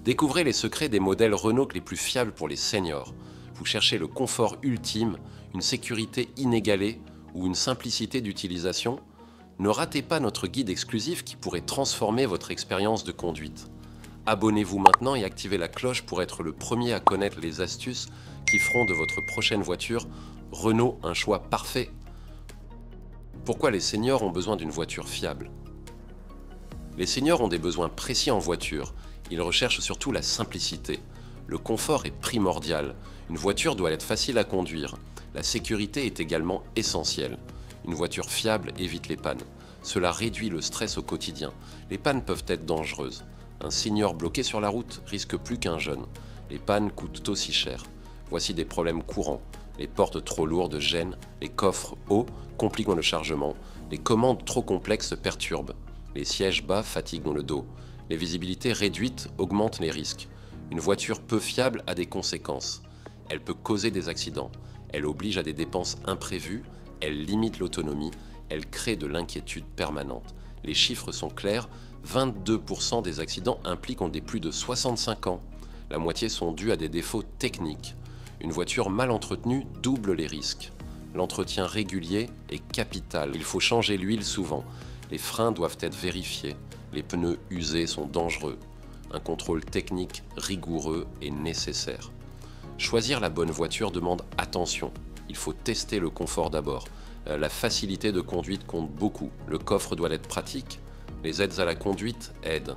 Découvrez les secrets des modèles Renault les plus fiables pour les seniors. Vous cherchez le confort ultime, une sécurité inégalée ou une simplicité d'utilisation? Ne ratez pas notre guide exclusif qui pourrait transformer votre expérience de conduite. Abonnez-vous maintenant et activez la cloche pour être le premier à connaître les astuces qui feront de votre prochaine voiture Renault un choix parfait. Pourquoi les seniors ont besoin d'une voiture fiable? Les seniors ont des besoins précis en voiture. Ils recherchent surtout la simplicité. Le confort est primordial. Une voiture doit être facile à conduire. La sécurité est également essentielle. Une voiture fiable évite les pannes. Cela réduit le stress au quotidien. Les pannes peuvent être dangereuses. Un senior bloqué sur la route risque plus qu'un jeune. Les pannes coûtent aussi cher. Voici des problèmes courants. Les portes trop lourdes gênent, les coffres hauts compliquent le chargement, les commandes trop complexes perturbent, les sièges bas fatiguent le dos, les visibilités réduites augmentent les risques. Une voiture peu fiable a des conséquences. Elle peut causer des accidents, elle oblige à des dépenses imprévues, elle limite l'autonomie, elle crée de l'inquiétude permanente. Les chiffres sont clairs, 22% des accidents impliquent des plus de 65 ans. La moitié sont dus à des défauts techniques. Une voiture mal entretenue double les risques. L'entretien régulier est capital. Il faut changer l'huile souvent. Les freins doivent être vérifiés. Les pneus usés sont dangereux. Un contrôle technique rigoureux est nécessaire. Choisir la bonne voiture demande attention. Il faut tester le confort d'abord. La facilité de conduite compte beaucoup. Le coffre doit être pratique. Les aides à la conduite aident.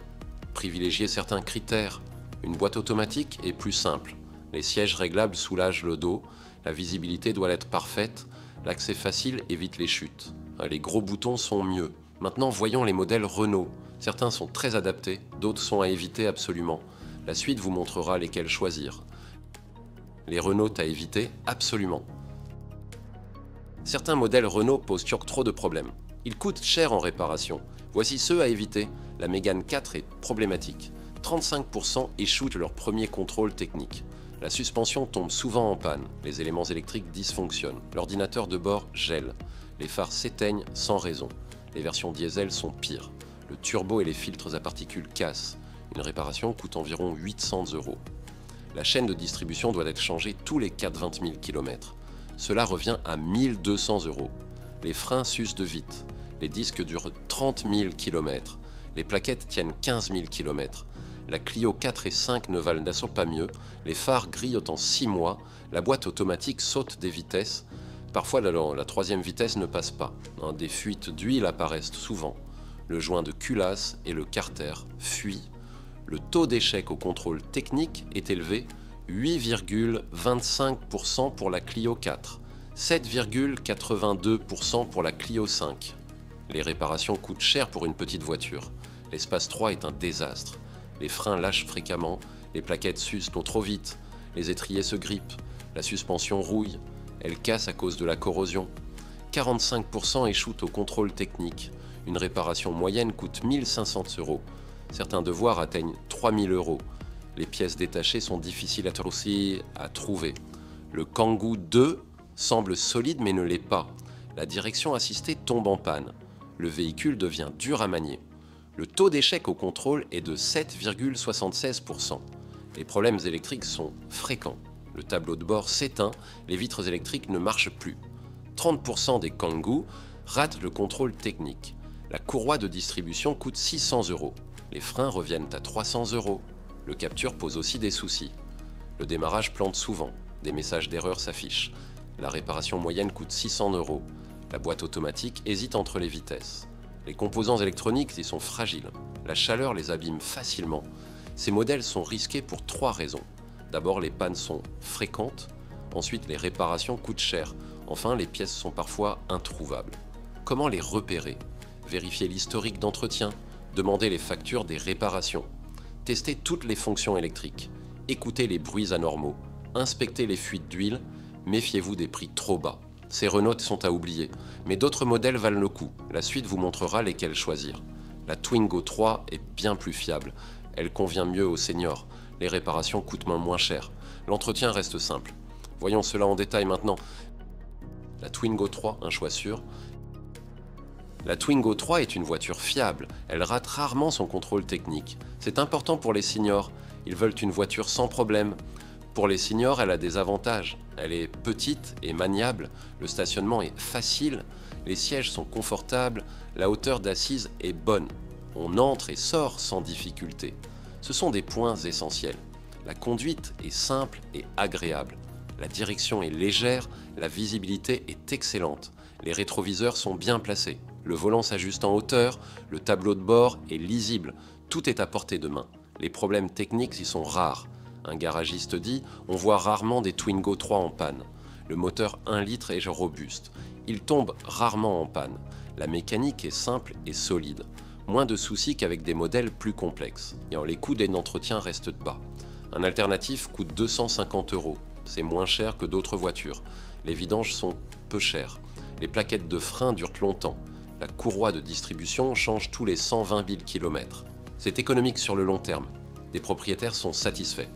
Privilégier certains critères. Une boîte automatique est plus simple. Les sièges réglables soulagent le dos, la visibilité doit être parfaite, l'accès facile évite les chutes. Les gros boutons sont mieux. Maintenant, voyons les modèles Renault. Certains sont très adaptés, d'autres sont à éviter absolument. La suite vous montrera lesquels choisir. Les Renault à éviter absolument. Certains modèles Renault posent trop de problèmes. Ils coûtent cher en réparation. Voici ceux à éviter. La Mégane 4 est problématique. 35% échouent leur premier contrôle technique. La suspension tombe souvent en panne, les éléments électriques dysfonctionnent, l'ordinateur de bord gèle, les phares s'éteignent sans raison, les versions diesel sont pires, le turbo et les filtres à particules cassent, une réparation coûte environ 800 €. La chaîne de distribution doit être changée tous les 4-20 000 km. Cela revient à 1 200 €. Les freins s'usent de vite, les disques durent 30 000 km, les plaquettes tiennent 15 000 km. La Clio 4 et 5 ne valent d'assaut pas mieux, les phares grillent en 6 mois, la boîte automatique saute des vitesses, parfois la troisième vitesse ne passe pas, des fuites d'huile apparaissent souvent, le joint de culasse et le carter fuient. Le taux d'échec au contrôle technique est élevé, 8,25% pour la Clio 4, 7,82% pour la Clio 5. Les réparations coûtent cher pour une petite voiture, l'espace 3 est un désastre. Les freins lâchent fréquemment, les plaquettes s'usent trop vite, les étriers se grippent, la suspension rouille, elle casse à cause de la corrosion. 45% échouent au contrôle technique. Une réparation moyenne coûte 1 500 €. Certains devoirs atteignent 3 000 €. Les pièces détachées sont difficiles à trouver. Le Kangoo 2 semble solide mais ne l'est pas. La direction assistée tombe en panne. Le véhicule devient dur à manier. Le taux d'échec au contrôle est de 7,76%. Les problèmes électriques sont fréquents. Le tableau de bord s'éteint, les vitres électriques ne marchent plus. 30% des Kangoo ratent le contrôle technique. La courroie de distribution coûte 600 €. Les freins reviennent à 300 €. Le capture pose aussi des soucis. Le démarrage plante souvent. Des messages d'erreur s'affichent. La réparation moyenne coûte 600 €. La boîte automatique hésite entre les vitesses. Les composants électroniques y sont fragiles. La chaleur les abîme facilement. Ces modèles sont risqués pour 3 raisons. D'abord, les pannes sont fréquentes. Ensuite, les réparations coûtent cher. Enfin, les pièces sont parfois introuvables. Comment les repérer? Vérifier l'historique d'entretien. Demandez les factures des réparations. Testez toutes les fonctions électriques. Écoutez les bruits anormaux. Inspectez les fuites d'huile. Méfiez-vous des prix trop bas. Ces Renault sont à oublier, mais d'autres modèles valent le coup. La suite vous montrera lesquels choisir. La Twingo 3 est bien plus fiable. Elle convient mieux aux seniors. Les réparations coûtent moins cher. L'entretien reste simple. Voyons cela en détail maintenant. La Twingo 3, un choix sûr. La Twingo 3 est une voiture fiable. Elle rate rarement son contrôle technique. C'est important pour les seniors. Ils veulent une voiture sans problème. Pour les seniors, elle a des avantages. Elle est petite et maniable, le stationnement est facile, les sièges sont confortables, la hauteur d'assise est bonne. On entre et sort sans difficulté. Ce sont des points essentiels. La conduite est simple et agréable. La direction est légère, la visibilité est excellente. Les rétroviseurs sont bien placés. Le volant s'ajuste en hauteur, le tableau de bord est lisible. Tout est à portée de main. Les problèmes techniques y sont rares. Un garagiste dit « On voit rarement des Twingo 3 en panne. Le moteur 1 litre est robuste. Il tombe rarement en panne. La mécanique est simple et solide. Moins de soucis qu'avec des modèles plus complexes. Et les coûts d'entretien restent bas. Un alternatif coûte 250 €. C'est moins cher que d'autres voitures. Les vidanges sont peu chères. Les plaquettes de frein durent longtemps. La courroie de distribution change tous les 120 000 km. C'est économique sur le long terme. Les propriétaires sont satisfaits.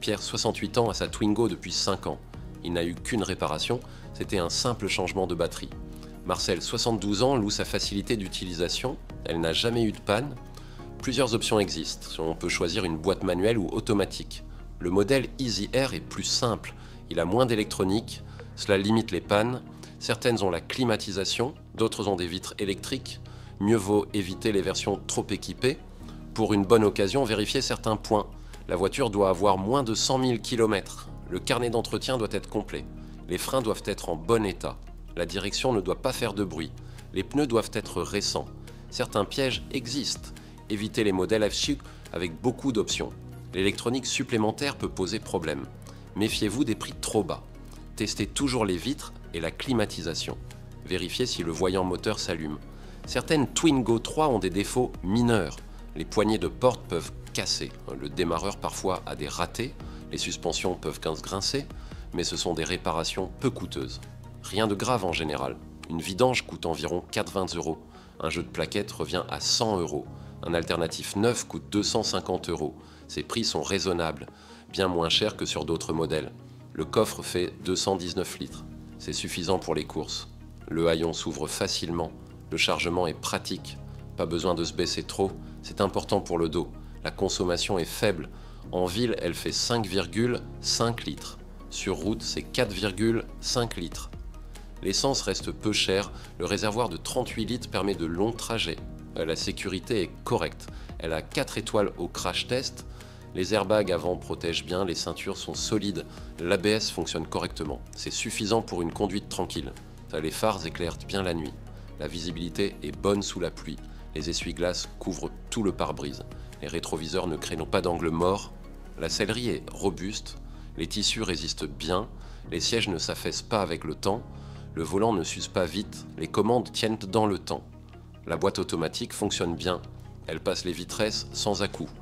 Pierre, 68 ans, a sa Twingo depuis 5 ans. Il n'a eu qu'une réparation, c'était un simple changement de batterie. Marcel, 72 ans, loue sa facilité d'utilisation. Elle n'a jamais eu de panne. Plusieurs options existent. On peut choisir une boîte manuelle ou automatique. Le modèle Easy Air est plus simple. Il a moins d'électronique. Cela limite les pannes. Certaines ont la climatisation, d'autres ont des vitres électriques. Mieux vaut éviter les versions trop équipées. Pour une bonne occasion, vérifiez certains points. La voiture doit avoir moins de 100 000 km. Le carnet d'entretien doit être complet. Les freins doivent être en bon état. La direction ne doit pas faire de bruit. Les pneus doivent être récents. Certains pièges existent. Évitez les modèles FSUC avec beaucoup d'options. L'électronique supplémentaire peut poser problème. Méfiez-vous des prix trop bas. Testez toujours les vitres et la climatisation. Vérifiez si le voyant moteur s'allume. Certaines Twingo 3 ont des défauts mineurs. Les poignées de porte peuvent casser. Le démarreur parfois a des ratés. Les suspensions peuvent grincer, mais ce sont des réparations peu coûteuses. Rien de grave en général. Une vidange coûte environ 4,20 €. Un jeu de plaquettes revient à 100 €. Un alternatif neuf coûte 250 €. Ces prix sont raisonnables, bien moins chers que sur d'autres modèles. Le coffre fait 219 litres. C'est suffisant pour les courses. Le haillon s'ouvre facilement. Le chargement est pratique. Pas besoin de se baisser trop. C'est important pour le dos. La consommation est faible. En ville, elle fait 5,5 litres. Sur route, c'est 4,5 litres. L'essence reste peu chère. Le réservoir de 38 litres permet de longs trajets. La sécurité est correcte. Elle a 4 étoiles au crash test. Les airbags avant protègent bien, les ceintures sont solides. L'ABS fonctionne correctement. C'est suffisant pour une conduite tranquille. Les phares éclairent bien la nuit. La visibilité est bonne sous la pluie. Les essuie-glaces couvrent tout le pare-brise. Les rétroviseurs ne créent pas d'angle mort. La sellerie est robuste. Les tissus résistent bien. Les sièges ne s'affaissent pas avec le temps. Le volant ne s'use pas vite. Les commandes tiennent dans le temps. La boîte automatique fonctionne bien. Elle passe les vitresses sans à-coups.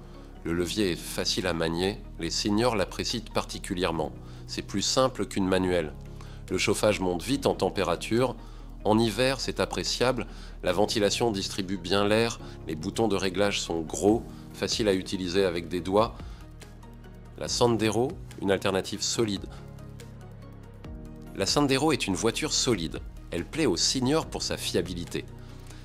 Le levier est facile à manier. Les seniors l'apprécient particulièrement. C'est plus simple qu'une manuelle. Le chauffage monte vite en température. En hiver, c'est appréciable. La ventilation distribue bien l'air. Les boutons de réglage sont gros, faciles à utiliser avec des doigts. La Sandero, une alternative solide. La Sandero est une voiture solide. Elle plaît aux seniors pour sa fiabilité.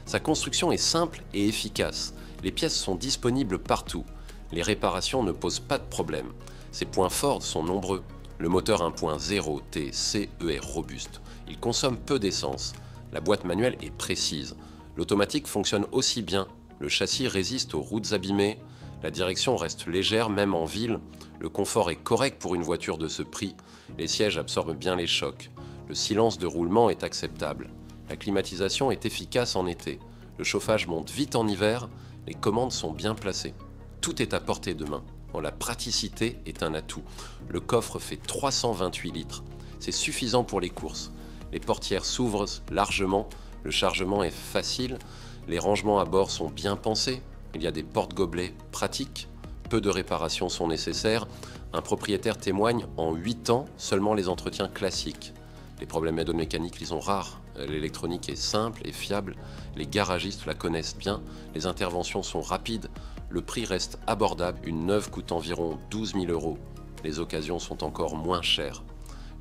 Sa construction est simple et efficace. Les pièces sont disponibles partout. Les réparations ne posent pas de problème. Ses points forts sont nombreux. Le moteur 1.0 TCE est robuste. Il consomme peu d'essence. La boîte manuelle est précise. L'automatique fonctionne aussi bien. Le châssis résiste aux routes abîmées. La direction reste légère même en ville. Le confort est correct pour une voiture de ce prix. Les sièges absorbent bien les chocs. Le silence de roulement est acceptable. La climatisation est efficace en été. Le chauffage monte vite en hiver. Les commandes sont bien placées. Tout est à portée de main. La praticité est un atout. Le coffre fait 328 litres. C'est suffisant pour les courses. Les portières s'ouvrent largement. Le chargement est facile. Les rangements à bord sont bien pensés. Il y a des porte-gobelets pratiques. Peu de réparations sont nécessaires. Un propriétaire témoigne en 8 ans seulement les entretiens classiques. Les problèmes de mécanique, ils sont rares. L'électronique est simple et fiable. Les garagistes la connaissent bien. Les interventions sont rapides. Le prix reste abordable. Une neuve coûte environ 12 000 €. Les occasions sont encore moins chères.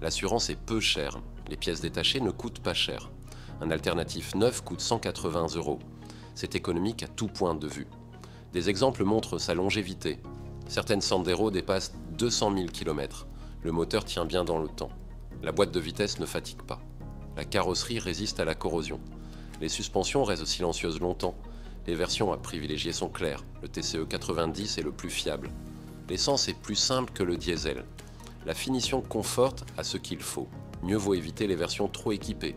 L'assurance est peu chère. Les pièces détachées ne coûtent pas cher. Un alternatif neuf coûte 180 €. C'est économique à tout point de vue. Des exemples montrent sa longévité. Certaines Sandero dépassent 200 000 km. Le moteur tient bien dans le temps. La boîte de vitesse ne fatigue pas. La carrosserie résiste à la corrosion. Les suspensions restent silencieuses longtemps. Les versions à privilégier sont claires. Le TCE 90 est le plus fiable. L'essence est plus simple que le diesel. La finition conforte à ce qu'il faut. Mieux vaut éviter les versions trop équipées.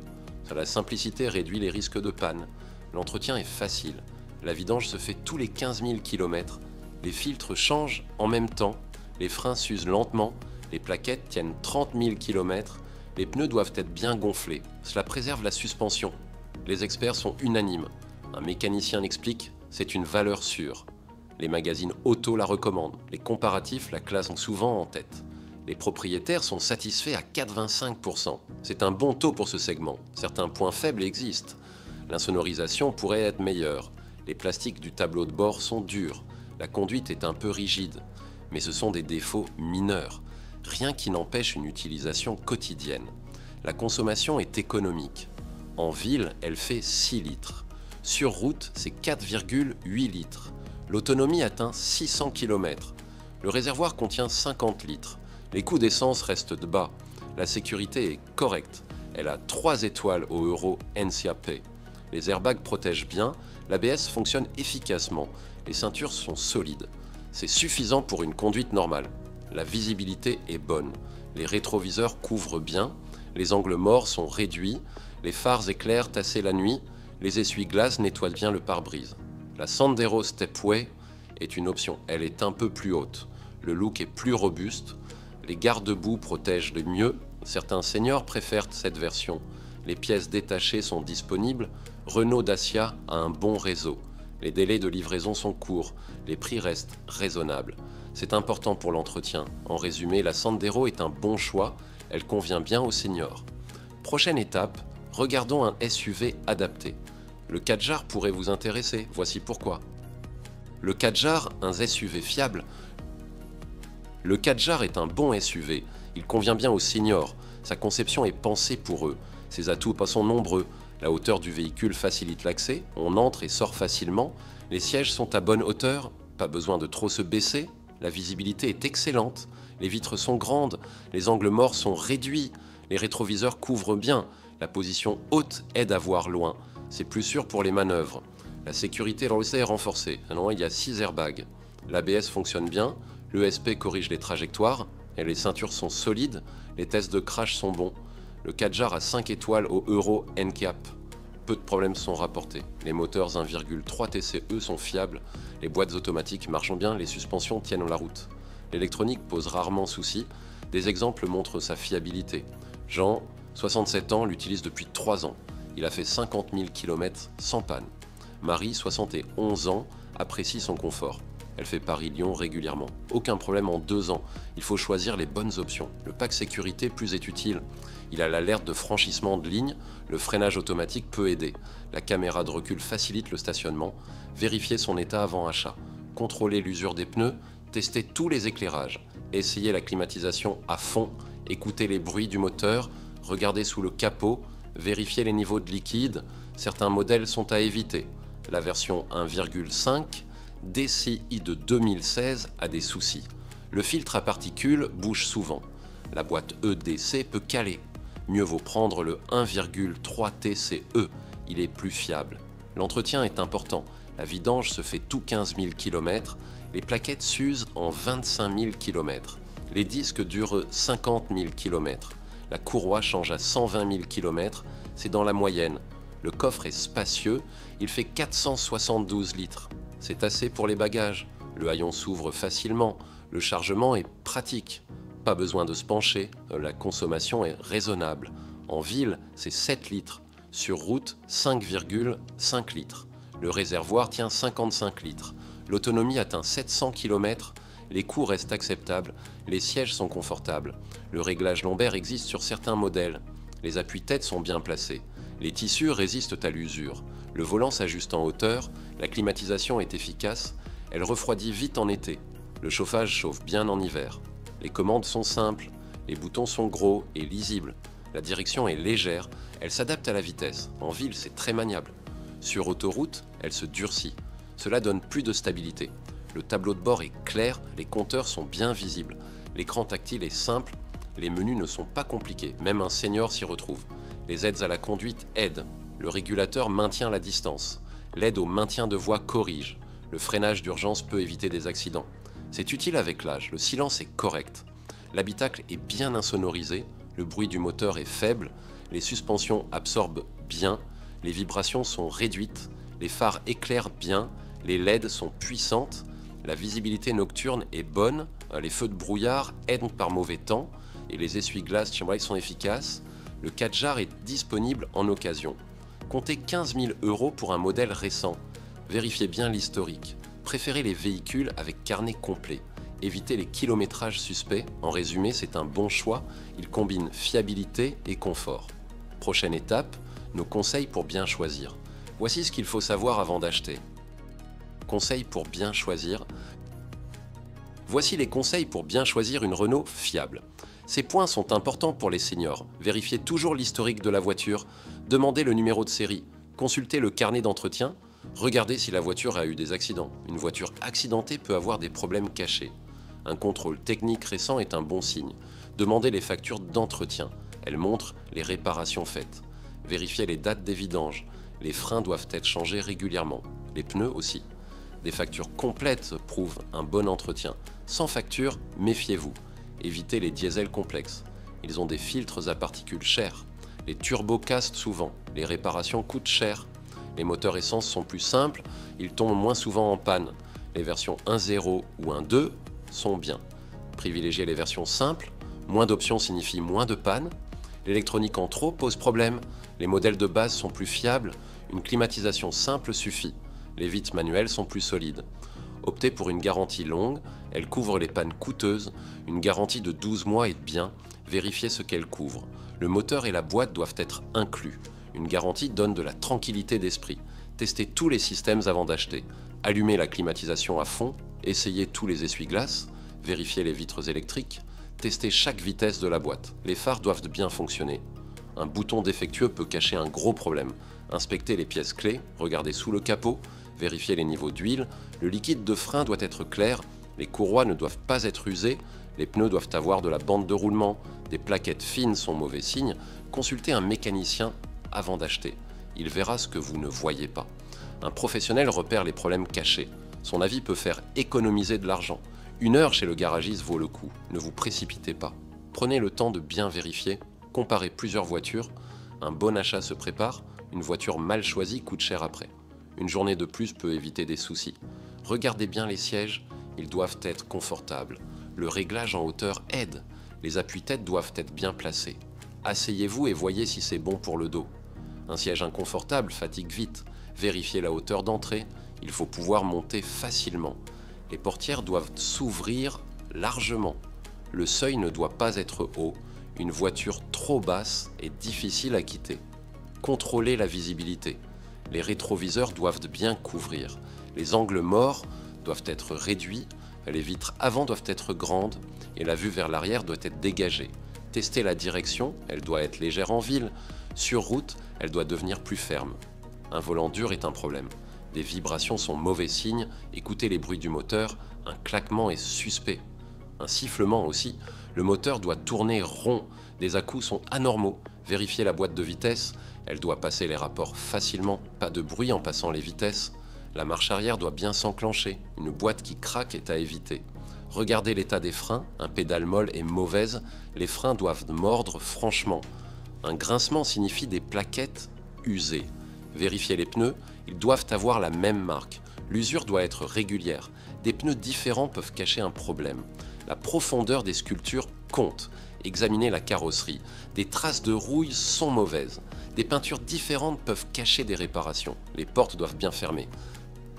La simplicité réduit les risques de panne. L'entretien est facile. La vidange se fait tous les 15 000 km. Les filtres changent en même temps. Les freins s'usent lentement. Les plaquettes tiennent 30 000 km. Les pneus doivent être bien gonflés. Cela préserve la suspension. Les experts sont unanimes. Un mécanicien l'explique, c'est une valeur sûre. Les magazines auto la recommandent. Les comparatifs la classent souvent en tête. Les propriétaires sont satisfaits à 85%. C'est un bon taux pour ce segment. Certains points faibles existent. L'insonorisation pourrait être meilleure. Les plastiques du tableau de bord sont durs. La conduite est un peu rigide. Mais ce sont des défauts mineurs. Rien qui n'empêche une utilisation quotidienne. La consommation est économique. En ville, elle fait 6 litres. Sur route, c'est 4,8 litres. L'autonomie atteint 600 km. Le réservoir contient 50 litres. Les coûts d'essence restent de bas. La sécurité est correcte. Elle a 3 étoiles au Euro NCAP. Les airbags protègent bien. L'ABS fonctionne efficacement. Les ceintures sont solides. C'est suffisant pour une conduite normale. La visibilité est bonne. Les rétroviseurs couvrent bien. Les angles morts sont réduits. Les phares éclairent assez la nuit. Les essuie-glaces nettoient bien le pare-brise. La Sandero Stepway est une option. Elle est un peu plus haute. Le look est plus robuste. Les garde-boue protègent le mieux. Certains seniors préfèrent cette version. Les pièces détachées sont disponibles. Renault Dacia a un bon réseau. Les délais de livraison sont courts. Les prix restent raisonnables. C'est important pour l'entretien. En résumé, la Sandero est un bon choix. Elle convient bien aux seniors. Prochaine étape, regardons un SUV adapté. Le Kadjar pourrait vous intéresser. Voici pourquoi. Le Kadjar, un SUV fiable. Le Kadjar est un bon SUV. Il convient bien aux seniors. Sa conception est pensée pour eux. Ses atouts sont nombreux. La hauteur du véhicule facilite l'accès. On entre et sort facilement. Les sièges sont à bonne hauteur. Pas besoin de trop se baisser. La visibilité est excellente. Les vitres sont grandes. Les angles morts sont réduits. Les rétroviseurs couvrent bien. La position haute aide à voir loin. C'est plus sûr pour les manœuvres. La sécurité est renforcée. Alors, il y a 6 airbags. L'ABS fonctionne bien. L'ESP corrige les trajectoires. Et les ceintures sont solides. Les tests de crash sont bons. Le Kadjar a 5 étoiles au Euro NCAP. Peu de problèmes sont rapportés. Les moteurs 1,3 TCE sont fiables. Les boîtes automatiques marchent bien. Les suspensions tiennent la route. L'électronique pose rarement souci. Des exemples montrent sa fiabilité. Jean, 67 ans, l'utilise depuis 3 ans. Il a fait 50 000 km sans panne. Marie, 71 ans, apprécie son confort. Elle fait Paris-Lyon régulièrement. Aucun problème en 2 ans. Il faut choisir les bonnes options. Le pack sécurité plus est utile. Il a l'alerte de franchissement de ligne. Le freinage automatique peut aider. La caméra de recul facilite le stationnement. Vérifiez son état avant achat. Contrôlez l'usure des pneus. Testez tous les éclairages. Essayez la climatisation à fond. Écoutez les bruits du moteur. Regardez sous le capot. Vérifiez les niveaux de liquide. Certains modèles sont à éviter. La version 1,5 DCI de 2016 a des soucis. Le filtre à particules bouge souvent. La boîte EDC peut caler. Mieux vaut prendre le 1,3 TCE. Il est plus fiable. L'entretien est important. La vidange se fait tous 15 000 km. Les plaquettes s'usent en 25 000 km. Les disques durent 50 000 km. La courroie change à 120 000 km. C'est dans la moyenne. Le coffre est spacieux. Il fait 472 litres. C'est assez pour les bagages. Le haillon s'ouvre facilement. Le chargement est pratique. Pas besoin de se pencher. La consommation est raisonnable. En ville, c'est 7 litres. Sur route, 5,5 litres. Le réservoir tient 55 litres. L'autonomie atteint 700 km. Les coûts restent acceptables. Les sièges sont confortables. Le réglage lombaire existe sur certains modèles. Les appuis-têtes sont bien placés. Les tissus résistent à l'usure. Le volant s'ajuste en hauteur. La climatisation est efficace. Elle refroidit vite en été. Le chauffage chauffe bien en hiver. Les commandes sont simples. Les boutons sont gros et lisibles. La direction est légère. Elle s'adapte à la vitesse. En ville, c'est très maniable. Sur autoroute, elle se durcit. Cela donne plus de stabilité. le tableau de bord est clair, les compteurs sont bien visibles. L'écran tactile est simple, les menus ne sont pas compliqués, même un senior s'y retrouve. Les aides à la conduite aident, le régulateur maintient la distance, l'aide au maintien de voie corrige, le freinage d'urgence peut éviter des accidents. C'est utile avec l'âge, le silence est correct. L'habitacle est bien insonorisé, le bruit du moteur est faible, les suspensions absorbent bien, les vibrations sont réduites, les phares éclairent bien, les LED sont puissantes, la visibilité nocturne est bonne, les feux de brouillard aident par mauvais temps et les essuie-glaces chez moi sont efficaces. Le 4 jars est disponible en occasion. Comptez 15 000 € pour un modèle récent. Vérifiez bien l'historique. Préférez les véhicules avec carnet complet. Évitez les kilométrages suspects. En résumé, c'est un bon choix. Il combine fiabilité et confort. Prochaine étape, nos conseils pour bien choisir. Voici ce qu'il faut savoir avant d'acheter. Conseils pour bien choisir. Voici les conseils pour bien choisir une Renault fiable. Ces points sont importants pour les seniors. Vérifiez toujours l'historique de la voiture, demandez le numéro de série, consultez le carnet d'entretien, regardez si la voiture a eu des accidents. Une voiture accidentée peut avoir des problèmes cachés. Un contrôle technique récent est un bon signe. Demandez les factures d'entretien, elles montrent les réparations faites. Vérifiez les dates des vidanges, les freins doivent être changés régulièrement, les pneus aussi. Des factures complètes prouvent un bon entretien. Sans facture, méfiez-vous. Évitez les diesels complexes. Ils ont des filtres à particules chers. Les turbos cassent souvent. Les réparations coûtent cher. Les moteurs essence sont plus simples. Ils tombent moins souvent en panne. Les versions 1.0 ou 1.2 sont bien. Privilégiez les versions simples. Moins d'options signifie moins de panne. L'électronique en trop pose problème. Les modèles de base sont plus fiables. Une climatisation simple suffit. Les vitres manuelles sont plus solides. Optez pour une garantie longue, elle couvre les pannes coûteuses. Une garantie de 12 mois est bien, vérifiez ce qu'elle couvre. Le moteur et la boîte doivent être inclus. Une garantie donne de la tranquillité d'esprit. Testez tous les systèmes avant d'acheter. Allumez la climatisation à fond, essayez tous les essuie-glaces, vérifiez les vitres électriques, testez chaque vitesse de la boîte. Les phares doivent bien fonctionner. Un bouton défectueux peut cacher un gros problème. Inspectez les pièces clés, regardez sous le capot, vérifiez les niveaux d'huile, le liquide de frein doit être clair, les courroies ne doivent pas être usées, les pneus doivent avoir de la bande de roulement, des plaquettes fines sont mauvais signe, consultez un mécanicien avant d'acheter. Il verra ce que vous ne voyez pas. Un professionnel repère les problèmes cachés. Son avis peut faire économiser de l'argent. 1 heure chez le garagiste vaut le coup. Ne vous précipitez pas. Prenez le temps de bien vérifier, comparez plusieurs voitures. Un bon achat se prépare, une voiture mal choisie coûte cher après. Une journée de plus peut éviter des soucis. Regardez bien les sièges, ils doivent être confortables. Le réglage en hauteur aide. Les appuis-têtes doivent être bien placés. Asseyez-vous et voyez si c'est bon pour le dos. Un siège inconfortable fatigue vite. Vérifiez la hauteur d'entrée. Il faut pouvoir monter facilement. Les portières doivent s'ouvrir largement. Le seuil ne doit pas être haut. Une voiture trop basse est difficile à quitter. Contrôlez la visibilité. Les rétroviseurs doivent bien couvrir. Les angles morts doivent être réduits. Les vitres avant doivent être grandes et la vue vers l'arrière doit être dégagée. Testez la direction, elle doit être légère en ville. Sur route, elle doit devenir plus ferme. Un volant dur est un problème. Des vibrations sont mauvais signes. Écoutez les bruits du moteur, un claquement est suspect. Un sifflement aussi. Le moteur doit tourner rond. Des à-coups sont anormaux. Vérifiez la boîte de vitesse. Elle doit passer les rapports facilement. Pas de bruit en passant les vitesses. La marche arrière doit bien s'enclencher. Une boîte qui craque est à éviter. Regardez l'état des freins. Un pédale molle est mauvaise. Les freins doivent mordre franchement. Un grincement signifie des plaquettes usées. Vérifiez les pneus. Ils doivent avoir la même marque. L'usure doit être régulière. Des pneus différents peuvent cacher un problème. La profondeur des sculptures compte. Examinez la carrosserie. Des traces de rouille sont mauvaises. Des peintures différentes peuvent cacher des réparations. Les portes doivent bien fermer.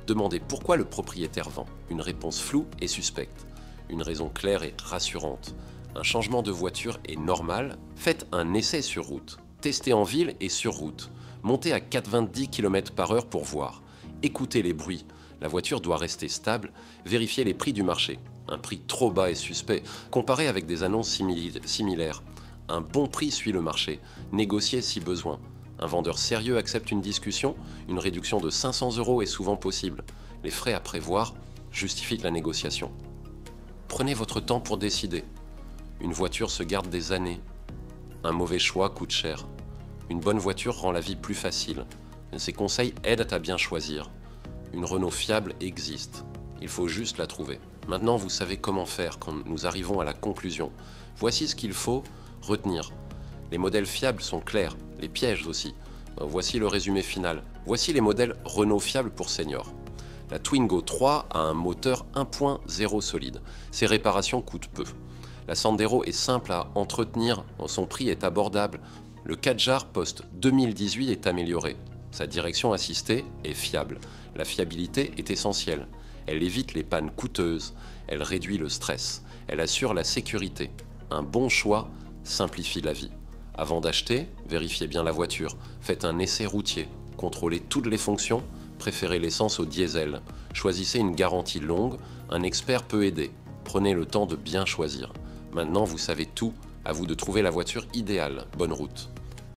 Demandez pourquoi le propriétaire vend. Une réponse floue et suspecte. Une raison claire et rassurante. Un changement de voiture est normal. Faites un essai sur route. Testez en ville et sur route. Montez à 90 km/h pour voir. Écoutez les bruits. La voiture doit rester stable. Vérifiez les prix du marché. Un prix trop bas est suspect. Comparez avec des annonces similaires. Un bon prix suit le marché. Négociez si besoin. Un vendeur sérieux accepte une discussion. Une réduction de 500 € est souvent possible. Les frais à prévoir. justifie la négociation. Prenez votre temps pour décider. Une voiture se garde des années. Un mauvais choix coûte cher. Une bonne voiture rend la vie plus facile. Ces conseils aident à bien choisir. Une Renault fiable existe. Il faut juste la trouver. Maintenant, vous savez comment faire quand nous arrivons à la conclusion. Voici ce qu'il faut retenir. Les modèles fiables sont clairs, les pièges aussi. Voici le résumé final. Voici les modèles Renault fiables pour seniors. La Twingo 3 a un moteur 1.0 solide. Ses réparations coûtent peu. La Sandero est simple à entretenir, son prix est abordable. Le Kadjar Post 2018 est amélioré. Sa direction assistée est fiable. La fiabilité est essentielle. Elle évite les pannes coûteuses, elle réduit le stress, elle assure la sécurité. Un bon choix simplifie la vie. Avant d'acheter, vérifiez bien la voiture. Faites un essai routier. Contrôlez toutes les fonctions. Préférez l'essence au diesel. Choisissez une garantie longue. Un expert peut aider. Prenez le temps de bien choisir. Maintenant, vous savez tout. À vous de trouver la voiture idéale. Bonne route.